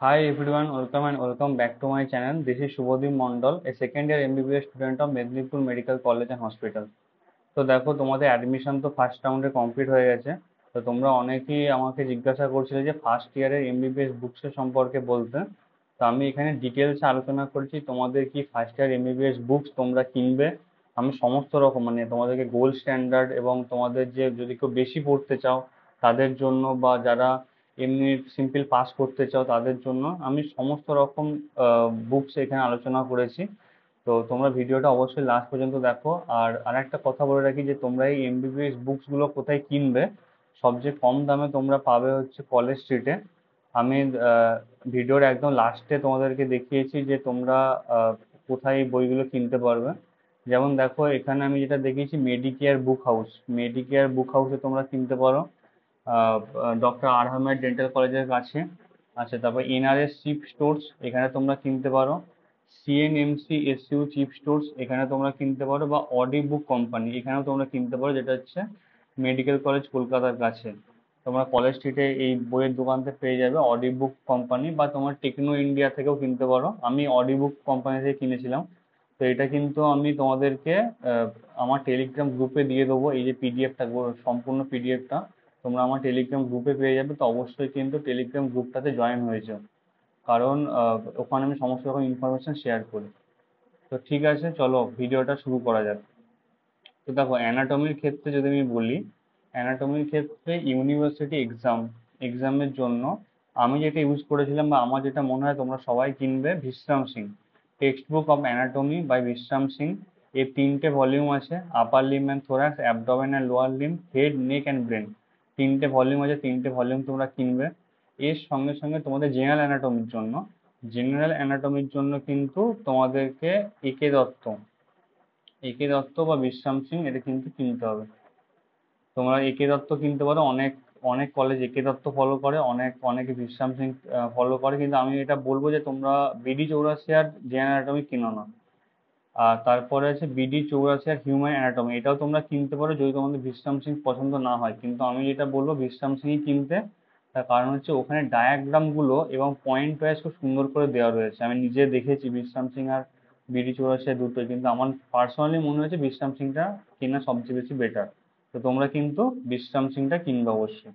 Hi everyone, welcome and welcome back to my channel. This is Shubhodip Mondal, a second year MBBS student of Mednipur Medical College and Hospital. তো দেখো তোমাদের admission তো first রাউন্ডে complete হয়ে গেছে। তো তোমরা অনেকেই আমাকে জিজ্ঞাসা করছিলে যে ফার্স্ট ইয়ারের এমবিবিএস বুকসের সম্পর্কে বলতে। তো আমি এখানে ডিটেলসে আলোচনা করছি তোমাদের কি ফার্স্ট ইয়ার এমবিবিএস বুকস তোমরা কিনবে। আমি সমস্ত রকম মানে তোমাদেরকে গোল্ড স্ট্যান্ডার্ড এবং তোমাদের যে যদি কেউ বেশি পড়তে চাও তাদের জন্য বা যারা এমনি সিম্পল পাস করতে চাও তাদের জন্য আমি সমস্ত রকম বুকস এখানে আলোচনা করেছি। তো তোমরা ভিডিওটা অবশ্যই লাস্ট পর্যন্ত দেখো। আর আরেকটা কথা বলে রাখি যে তোমরা এই এমবিবিএস বুকস গুলো কোথায় কিনবে। সবচেয়ে কম দামে তোমরা পাবে হচ্ছে কলেজ স্ট্রিটে। আমি ভিডিওর একদম লাস্টে তোমাদেরকে দেখিয়েছি যে তোমরা কোথায় এই বইগুলো কিনতে পারবে। যেমন দেখো এখানে আমি যেটা দেখিয়েছি মেডিকেয়ার বুক হাউস, মেডিকেয়ার বুক হাউসে তোমরা কিনতে পারো ডক্টর আরহামেদ ডেন্টাল কলেজের কাছে। আচ্ছা, তারপর এনআরএস চিপ স্টোর্স এখানে তোমরা কিনতে পারো। সিএনএমসি এসইউ চিপ স্টোর্স এখানে তোমরা কিনতে পারো, বা অডি বুক কোম্পানি এখানেও তোমরা কিনতে পারো, যেটা হচ্ছে মেডিকেল কলেজ কলকাতার কাছে। তোমরা কলেজ স্ট্রিটে এই বইয়ের দোকানতে পেয়ে যাবে অডি বুক কোম্পানি, বা তোমার টেকনো ইন্ডিয়া থেকেও কিনতে পারো। আমি অডি বুক কোম্পানি থেকে কিনেছিলাম। তো এটা কিন্তু আমি তোমাদেরকে আমার টেলিগ্রাম গ্রুপে দিয়ে দেবো, এই যে পিডিএফটা, সম্পূর্ণ পিডিএফটা তোমরা আমার টেলিগ্রাম গ্রুপে পেয়ে যাবে। তো অবশ্যই কিন্তু টেলিগ্রাম গ্রুপটাতে জয়েন হয়ে যাও, কারণ ওখানে আমি সমস্ত রকম ইনফরমেশন শেয়ার করি। তো ঠিক আছে, চলো ভিডিওটা শুরু করা যাক। তো দেখো অ্যানাটমির ক্ষেত্রে যদি আমি বলি, অ্যানাটমির ক্ষেত্রে ইউনিভার্সিটি এক্সামের জন্য আমি যেটা ইউজ করেছিলাম বা আমার যেটা মনে হয় তোমরা সবাই কিনবে, Vishram Singh text book of anatomy by Vishram Singh. এর 3টে ভলিউম আছে, upper limb and thorax, abdomen and lower limb, head neck and brain. 3টে ভলিউম আছে, 3টে ভলিউম তোমরা কিনবে। এর সঙ্গে সঙ্গে তোমাদের জেনারেল অ্যানাটমির জন্য কিন্তু তোমাদেরকে একে দত্ত একে দত্ত বা বিশ্রাম সিং এটা কিন্তু কিনতে হবে। তোমরা একে দত্ত কিনতে পারো, অনেক অনেক কলেজ একে দত্ত ফলো করে, অনেকে বিশ্রাম সিং ফলো করে, কিন্তু আমি এটা বলবো যে তোমরা বিডি চৌরাশি আর জেনারেল অ্যানাটমি কিনো না। আর তারপরে আছে বিডি চৌরাশি আর হিউম্যান অ্যানাটমি, এটাও তোমরা কিনতে পারো যদি তোমাদের বিশ্রাম সিং পছন্দ না হয়, কিন্তু আমি যেটা বলবো বিশ্রাম সিংই কিনতে। তার কারণ হচ্ছে ওখানে ডায়াগ্রাম গুলো এবং পয়েন্ট ওয়াইজ খুব সুন্দর করে দেওয়া রয়েছে। আমি নিজে দেখেছি বিশ্রাম সিং আর বিডি চৌরাশি দুটোই, কিন্তু আমার পার্সোনালি মনে হয়েছে বিশ্রাম সিংটা কেনা সবচেয়ে বেশি বেটার। তো তোমরা কিন্তু বিশ্রাম সিংটা কিনবে অবশ্যই।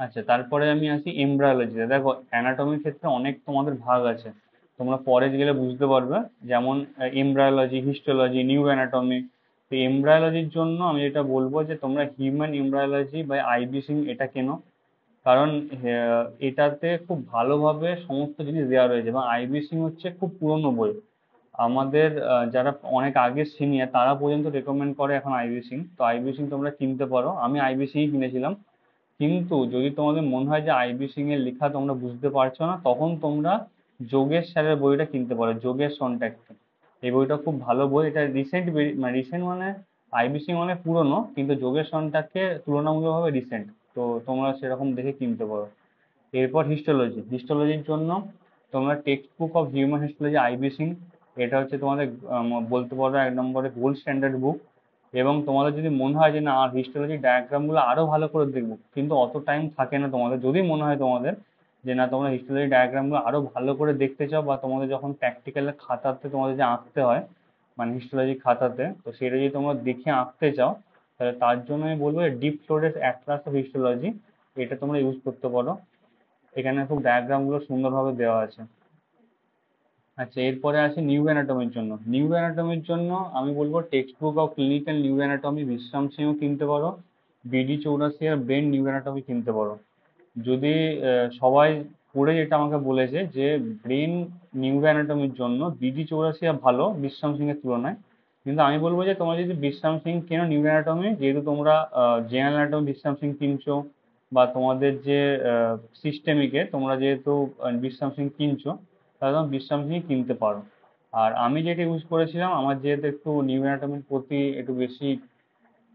আচ্ছা, তারপরে আমি আসি এমব্রায়োলজিতে। দেখো অ্যানাটমির ক্ষেত্রে অনেক তোমাদের ভাগ আছে, তোমরা পরে গেলে বুঝতে পারবে। যেমন এমব্রায়োলজি, হিস্টোলজি, নিউ অ্যানাটমি। তো এমব্রায়োলজির জন্য আমি যেটা বলবো যে তোমরা human embryology by IB Singh এটা কেনো। কারণ এটাতে খুব ভালোভাবে সমস্ত জিনিস দেওয়া রয়েছে, এবং আইবি সিং হচ্ছে খুব পুরনো বই। আমাদের যারা অনেক আগের সিনিয়র তারা পর্যন্ত রেকমেন্ড করে এখন আইবি সিং। তো আইবি সিং তোমরা কিনতে পারো, আমি আইবি সিং কিনেছিলাম। কিন্তু যদি তোমাদের মনে হয় যে আইবি সিং এর লেখা তোমরা বুঝতে পারছো না, তখন তোমরা যোগেশ স্যারের বইটা কিনতে পারো, যোগেশ কন্ট্যাক্ট। এই বইটা খুব ভালো বই, এটা রিসেন্ট, মানে রিসেন্ট মানে আইবি সিং অনেক পুরনো, কিন্তু যোগেশ কন্ট্যাক্টে তুলনামূলকভাবে রিসেন্ট। তো তোমরা সেরকম দেখে কিনতে পারো। এরপর হিস্টোলজির জন্য তোমরা text book of human histology IB Singh, এটা হচ্ছে তোমাদের বলতে পারো 1 নম্বরে গোল্ড স্ট্যান্ডার্ড বুক। এবং তোমাদের যদি মনে হয় যে না আর হিস্টোলজি ডায়াগ্রামগুলো আরো ভালো করে দেখবো, কিন্তু অত টাইম থাকে না তোমাদের, যদি মনে হয় তোমাদের যে না তোমরা হিস্টোলজি ডায়াগ্রামগুলো আরো ভালো করে দেখতে চাও, বা তোমাদের যখন প্র্যাকটিক্যালের খাতাতে তোমাদের যে আঁকতে হয়, মানে হিস্টোলজি খাতাতে, তো সেটা যদি তোমরা দেখে আঁকতে চাও, তাহলে তার জন্য আমি বলবো deep Flores Atlas of histology, এটা তোমরা ইউজ করতে পারো। এখানে খুব ডায়াগ্রামগুলো সুন্দরভাবে দেওয়া আছে। আচ্ছা, এরপরে আছে নিউ অ্যানাটমির জন্য আমি বলবো text book of clinical new anatomy, বিশ্রাম সিংও কিনতে পারো। বিডি চৌরাশি আর ব্রেন নিউ অ্যানাটমি কিনতে পারো। যদি সবাই পড়ে যেটা আমাকে বলেছে যে ব্রেন নিউ অ্যানাটমির জন্য বিডি চৌরাশিয়া ভালো বিশ্রাম সিং এর তুলনায়, কিন্তু আমি বলবো যে তোমরা যদি বিশ্রাম সিং কেনো নিউ অ্যানাটমি, যেহেতু তোমরা জেনারেল অ্যানাটমি বিশ্রাম সিং কিনছো, বা তোমাদের যে সিস্টেমিকে তোমরা যেহেতু বিশ্রাম সিং কিনছো, তাহলে তোমরা বিশ্রাম সিং কিনতে পারো। আর আমি যেটা ইউজ করেছিলাম, আমার যেহেতু একটু নিউ অ্যানাটমির প্রতি একটু বেশি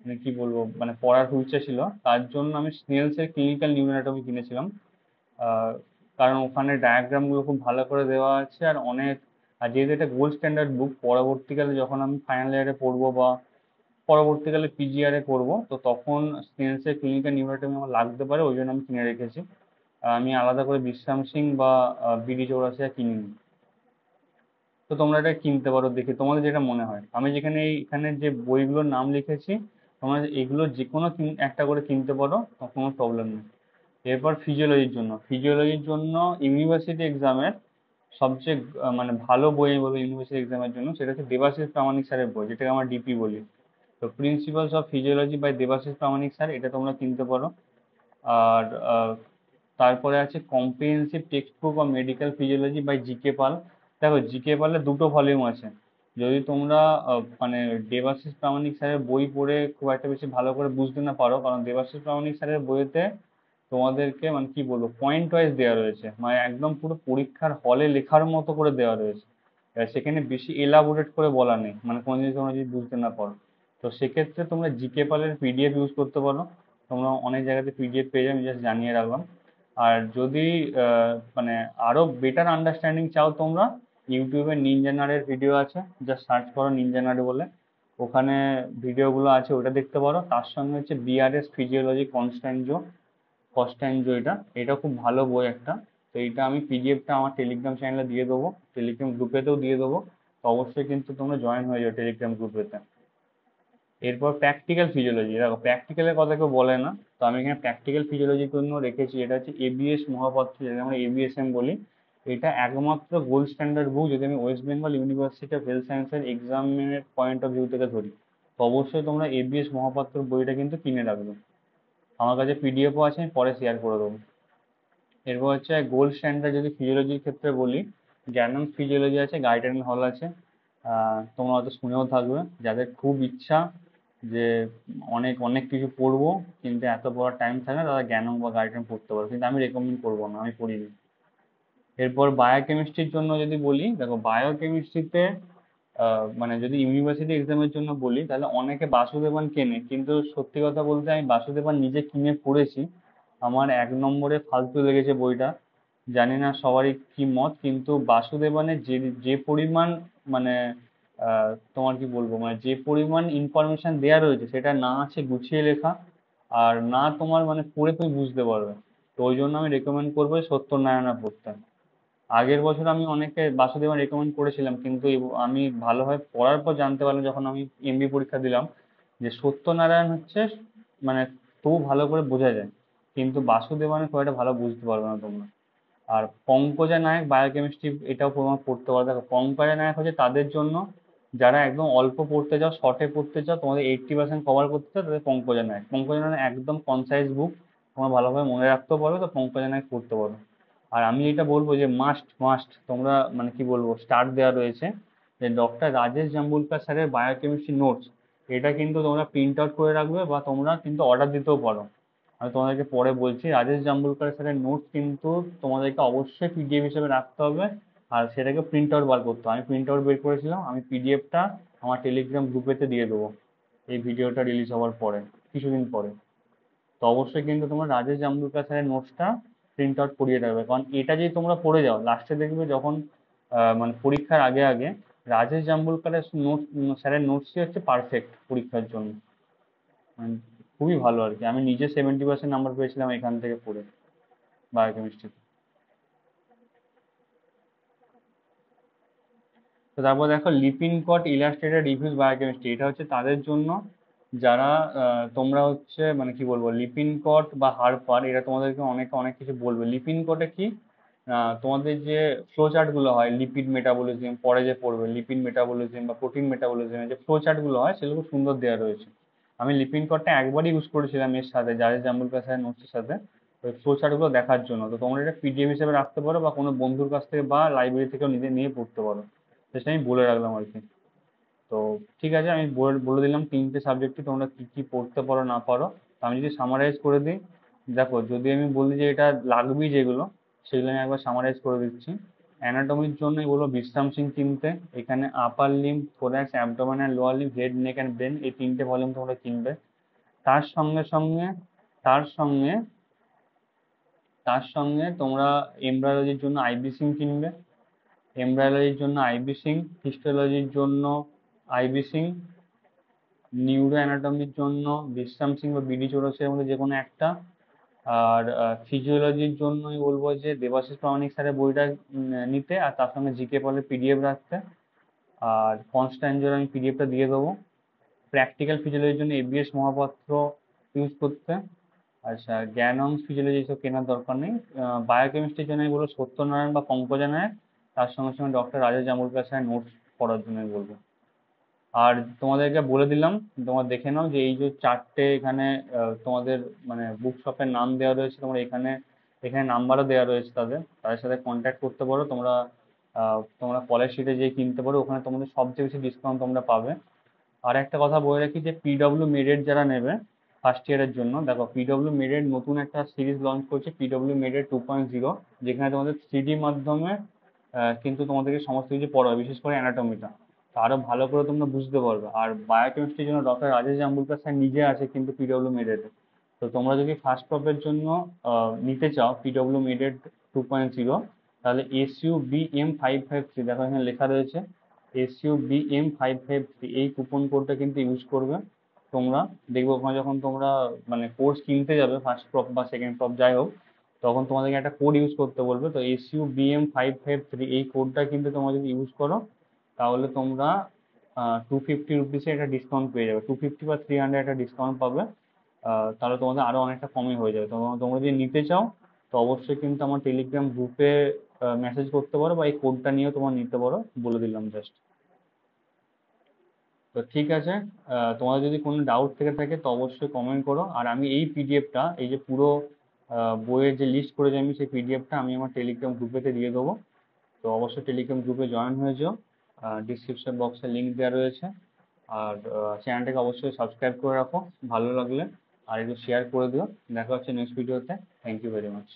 মানে কি বলবো মানে পড়ার ইচ্ছা ছিল, তার জন্য আমি স্নেলস এর ক্লিনিক্যাল নিউ অ্যানাটমি কিনেছিলাম। আহ, কারণ ওখানে ডায়াগ্রাম গুলো খুব ভালো করে দেওয়া আছে, আর আর যেহেতু এটা গোল্ড স্ট্যান্ডার্ড বুক, পরবর্তীকালে যখন আমি ফাইনাল ইয়ারে পড়বো বা পরবর্তীকালে পিজিআরে পড়বো, তো তখন স্নেলস এর ক্লিনিক্যাল নিউ অ্যানাটমি আমার লাগতে পারে, ওই জন্য আমি কিনে রেখেছি। আমি আলাদা করে বিশ্রাম সিং বা বিডি চৌরাসিয়া কিনিনি। তো তোমরা এটা কিনতে পারো দেখে তোমাদের যেটা মনে হয়। আমি যেখানে এখানে যে বইগুলোর নাম লিখেছি, তোমরা এগুলো যে কোনো একটা করে কিনতে পারো, কোনো প্রবলেম নেই। এরপর ফিজিওলজির জন্য ইউনিভার্সিটি এক্সামের সবচেয়ে মানে ভালো বই আমি বলবো ইউনিভার্সিটি এক্সামের জন্য, সেটা হচ্ছে দেবাশিস প্রামাণিক স্যারের বই, যেটাকে আমরা ডিপি বলি। তো principles of physiology by Debashis Pramanik sir, এটা তোমরা কিনতে পারো। আর তারপরে আছে comprehensive text book of medical physiology by GK Pal. দেখো জিকে পালের দুটো ভলিউম আছে। যদি তোমরা মানে দেবাশিস প্রামাণিক স্যারের বই পড়ে খুব একটা বেশি ভালো করে বুঝতে না পারো, কারণ দেবাশিস প্রামাণিক স্যারের বইতে তোমাদেরকে মানে কি বলবো পয়েন্ট ওয়াইজ দেওয়া রয়েছে, মানে একদম পুরো পরীক্ষার হলে লেখার মতো করে দেওয়া রয়েছে। এবার সেখানে বেশি এলাবোরেট করে বলা নেই, মানে কোনো জিনিস তোমরা যদি বুঝতে না পারো। তো সেক্ষেত্রে তোমরা জিকে পালের পিডিএফ ইউজ করতে পারো। তোমরা অনেক জায়গাতে পিডিএফ পেয়ে যাবে, জাস্ট জানিয়ে রাখলাম। আর যদি মানে আরো বেটার আন্ডারস্ট্যান্ডিং চাও তোমরা, ইউটিউবে নিনজা ভিডিও আছে, জাস্ট সার্চ করো নিনজা বলে, ওখানে ভিডিওগুলো আছে, ওটা দেখতে পারো। তার সঙ্গে হচ্ছে বিআরএস ফিজিওলজি কনস্ট্যান্ট, এটা খুব ভালো বই একটা। তো এইটা আমি পিডিএফটা আমার টেলিগ্রাম চ্যানেলে দিয়ে দেবো, টেলিগ্রাম গ্রুপেতেও দিয়ে দেবো। তো অবশ্যই কিন্তু তোমরা জয়েন হয়ে যাও টেলিগ্রাম গ্রুপেতে। এরপর প্র্যাকটিক্যাল ফিজিওলজি, দেখো প্র্যাকটিক্যালের কথা কেউ বলে না, তো আমি এখানে প্র্যাকটিক্যাল ফিজিওলজির জন্য রেখেছি। এটা হচ্ছে এবিএস মহাপাত্র, যেটা আমরা এবিএসএম বলি। এটা একমাত্র গোল্ড স্ট্যান্ডার্ড বুক যদি আমি West Bengal university of health সায়েন্সের এক্সামিনের পয়েন্ট অফ ভিউ থেকে ধরি। তো অবশ্যই তোমরা এবিএস মহাপাত্র বইটা কিন্তু কিনে রাখবে। আমার কাছে পিডিএফও আছে, আমি পরে শেয়ার করে দেবো। এরপর হচ্ছে গোল্ড স্ট্যান্ডার্ড যদি ফিজিওলজির ক্ষেত্রে বলি, জ্ঞানম ফিজিওলজি আছে, গাইডেন হল আছে। তোমরা হয়তো শুনেও থাকবে, যাদের খুব ইচ্ছা যে অনেক অনেক কিছু পড়বো কিন্তু এত পড়ার টাইম থাকে না, তারা জ্ঞানম বা গাইডেন পড়তে পারো, কিন্তু আমি রেকমেন্ড করবো না, আমি পড়িনি। এরপর বায়োকেমিস্ট্রির জন্য যদি বলি, দেখো বায়োকেমিস্ট্রিতে মানে যদি ইউনিভার্সিটি এক্সামের জন্য বলি, তাহলে অনেকে বাসুদেবান কেনে, কিন্তু সত্যি কথা বলতে আমি বাসুদেবান নিজে কিনে পড়েছি। আমার 1 নম্বরে ফালতু লেগেছে বইটা। জানি না সবারই কি মত, কিন্তু বাসুদেবানের যে যে পরিমাণ মানে তোমার কি বলবো, মানে যে পরিমাণ ইনফরমেশন দেওয়া রয়েছে, সেটা না আছে গুছিয়ে লেখা, আর না তোমার মানে পড়ে তুমি বুঝতে পারবে। তো ওই জন্য আমি রেকমেন্ড করবো সত্যনারায়ণা পড়তে। আগের বছর আমি অনেককে বাসুদেবান রেকমেন্ড করেছিলাম, কিন্তু আমি ভালোভাবে পড়ার পর জানতে পারলাম যখন আমি এমবি পরীক্ষা দিলাম, যে সত্যনারায়ণ হচ্ছে মানে তবু ভালো করে বোঝা যায়, কিন্তু বাসুদেবানের খুব একটা ভালো বুঝতে পারবে না তোমরা। আর পঙ্কজা নায়ক বায়োকেমিস্ট্রি, এটাও তোমার পড়তে পারো। দেখো পঙ্কজা নায়ক হচ্ছে তাদের জন্য যারা একদম অল্প পড়তে চাও, শর্টে পড়তে চাও, তোমাদের 80% কভার করতে চাও, তাদের পঙ্কজা নায়ক একদম কনসাইজ বুক, তোমরা ভালোভাবে মনে রাখতেও পারো, তো পঙ্কজা নায়ক পড়তে পারো। আর আমি এটা বলবো যে মাস্ট মাস্ট তোমরা মানে কি বলবো স্টার্ট দেওয়া রয়েছে, যে ডক্টর রাজেশ জাম্বুলকার স্যারের বায়োকেমিস্ট্রি নোটস, এটা কিন্তু তোমরা প্রিন্ট আউট করে রাখবে, বা তোমরা কিন্তু অর্ডার দিতেও পারো। আমি তোমাদেরকে পরে বলছি, রাজেশ জাম্বুলকার স্যারের নোটস কিন্তু তোমাদেরকে অবশ্যই পিডিএফ হিসেবে রাখতে হবে, আর সেটাকে প্রিন্ট আউট বার করতে হবে। আমি প্রিন্ট আউট বের করেছিলাম, আমি পিডিএফটা আমার টেলিগ্রাম গ্রুপেতে দিয়ে দেবো এই ভিডিওটা রিলিজ হওয়ার পরে, কিছুদিন পরে। তো অবশ্যই কিন্তু তোমরা রাজেশ জামরুলকার স্যারের নোটসটা প্রিন্ট আউট করিয়ে রাখবে, কারণ এটা যদি তোমরা পড়ে যাও লাস্টে দেখবে যখন মানে পরীক্ষার আগে আগে রাজেশ জাম্বুলকারের নোট, স্যারের নোটসই হচ্ছে পারফেক্ট পরীক্ষার জন্য। মানে খুবই ভালো আর কি, আমি নিজে 70% নাম্বার পেয়েছিলাম এখান থেকে পড়ে বায়োকেমিস্ট্রিতে। তো তারপর দেখো লিপিনকট ইলাস্ট্রেটেড রিভিউজ বায়োকেমিস্ট্রি, এটা হচ্ছে তাদের জন্য যারা তোমরা হচ্ছে মানে কি বলবো লিপিনকট বা হারপার, এরা তোমাদেরকে অনেক অনেক কিছু বলবে। লিপিনকটে কি তোমাদের যে ফ্লো চার্ট গুলো হয়, লিপিড মেটাবলিজম পরে যে পড়বে, লিপিড মেটাবলিজম বা প্রোটিন মেটাবলিজমের যে ফ্লো চার্ট গুলো হয়, সেগুলো খুব সুন্দর দেওয়া রয়েছে। আমি লিপিনকটটা একবারই ইউজ করেছিলাম এর সাথে, জাহেজ জাম্বুল কাসের নোটসের সাথে, ওই ফ্লো চার্ট গুলো দেখার জন্য। তো তোমরা এটা পিডিএফ হিসেবে রাখতে পারো, বা কোনো বন্ধুর কাছ থেকে বা লাইব্রেরি থেকেও নিজে নিয়ে পড়তে পারো। সেটা আমি বলে রাখলাম আর কি। তো ঠিক আছে, আমি বলে দিলাম 3টে সাবজেক্টে তোমরা কি কি পড়তে পারো না পারো। তো আমি যদি সামারাইজ করে দিই, দেখো যদি আমি বলি যে এটা লাগবেই যেগুলো, সেগুলো আমি একবার সামারাইজ করে দিচ্ছি। অ্যানাটমির জন্য বলবো বিশ্রাম সিং কিনতে। এখানে upper limb, thorax, abdomen and lower limb, head, neck and brain, এই 3টে ভলিউম তোমরা কিনবে। তার সঙ্গে সঙ্গে তার সঙ্গে তার সঙ্গে তোমরা এমব্রায়োলজির জন্য আইবি সিং কিনবে। এমব্রায়োলজির জন্য আইবি সিং, হিস্টোলজির জন্য আইবি সিং, নিউরো অ্যানাটমির জন্য বিশ্রাম সিং বা বিডি চৌরাশির মধ্যে যে কোনো একটা, আর ফিজিওলজির জন্য আমি বলবো যে দেবাশিস প্রামাণিক স্যারের বইটা নিতে, আর তার সঙ্গে জিকে পলে পিডিএফ রাখতে। আর কনস্ট্যান্টের আমি পিডিএফটা দিয়ে দেবো। প্র্যাকটিক্যাল ফিজিওলজির জন্য এবিএস মহাপাত্র ইউজ করতে। আচ্ছা, জ্ঞান অংশ ফিজিওলজি সব কেনার দরকার নেই। বায়োকেমিস্ট্রির জন্য আমি বলবো সত্যনারায়ণ বা পঙ্কজা নায়ক, তার সঙ্গে সঙ্গে ডক্টর রাজা জামুলকার স্যার নোটস পড়ার জন্য আমি বলবো। আর তোমাদেরকে বলে দিলাম, তোমরা দেখে নাও যে এই যে চারটে এখানে তোমাদের মানে বুক শপের নাম দেওয়া রয়েছে, তোমরা এখানে এখানে নাম্বারও দেওয়া রয়েছে তাদের, তাদের সাথে কন্ট্যাক্ট করতে পারো তোমরা। তোমরা কলেজ স্ট্রিটে যেয়ে কিনতে পারো, ওখানে তোমাদের সবচেয়ে বেশি ডিসকাউন্ট তোমরা পাবে। আর একটা কথা বলে রাখি যে পিডব্লিউ মেডেড যারা নেবে ফার্স্ট ইয়ারের জন্য, দেখো পিডব্লিউ মেডেড নতুন একটা সিরিজ লঞ্চ করছে, পিডব্লিউ মেডেড 2.0, যেখানে তোমাদের 3D মাধ্যমে কিন্তু তোমাদেরকে সমস্ত কিছু পড়াবে, বিশেষ করে অ্যানাটমিটা। আরো ভালো করে তোমরা বুঝতে পারবে। আর বায়োকেমিস্ট্রির জন্য ডক্টর রাজেশ জাম্বুলকার স্যার নিজে আছে কিন্তু পিডব্লিউ মেডেড। তো তোমরা যদি ফার্স্ট ক্রপের জন্য নিতে চাও পিডব্লিউ মেডেড 2.0, তাহলে SUBM553, দেখো এখানে লেখা রয়েছে SUBM553, এই কুপন কোডটা কিন্তু ইউজ করবে তোমরা। দেখবে ওখানে যখন তোমরা মানে কোর্স কিনতে যাবে ফার্স্ট ক্রপ বা সেকেন্ড ক্রপ যাই হোক, তখন তোমাদেরকে একটা কোড ইউজ করতে বলবে। তো SUBM553 এই কোডটা কিন্তু তোমরা যদি ইউজ করো, তাহলে তোমরা 250 রুপিসে একটা ডিসকাউন্ট পেয়ে যাবে, 250 বা 300 একটা ডিসকাউন্ট পাবে। তাহলে তোমাদের আরো অনেকটা কমে হয়ে যাবে। তোমরা তোমরা যদি নিতে চাও, তো অবশ্যই কিন্তু আমার টেলিগ্রাম গ্রুপে মেসেজ করতে পারো, বা এই কোডটা নিয়েও তোমরা নিতে পারো, বলে দিলাম জাস্ট। তো ঠিক আছে, তোমাদের যদি কোনো ডাউট থেকে থাকে তো অবশ্যই কমেন্ট করো। আর আমি এই পিডিএফটা, এই যে পুরো বইয়ের যে লিস্ট করেছি আমি, সেই পিডিএফটা আমি আমার টেলিগ্রাম গ্রুপেতে দিয়ে দেবো। তো অবশ্যই টেলিগ্রাম গ্রুপে জয়েন হয়ে যাও, ডিসক্রিপশন বক্সে লিঙ্ক দেওয়া রয়েছে। আর চ্যানেলটাকে অবশ্যই সাবস্ক্রাইব করে রাখো ভালো লাগলে, আর একটু শেয়ার করে দিও। দেখা হচ্ছে নেক্সট ভিডিওতে। Thank you very much.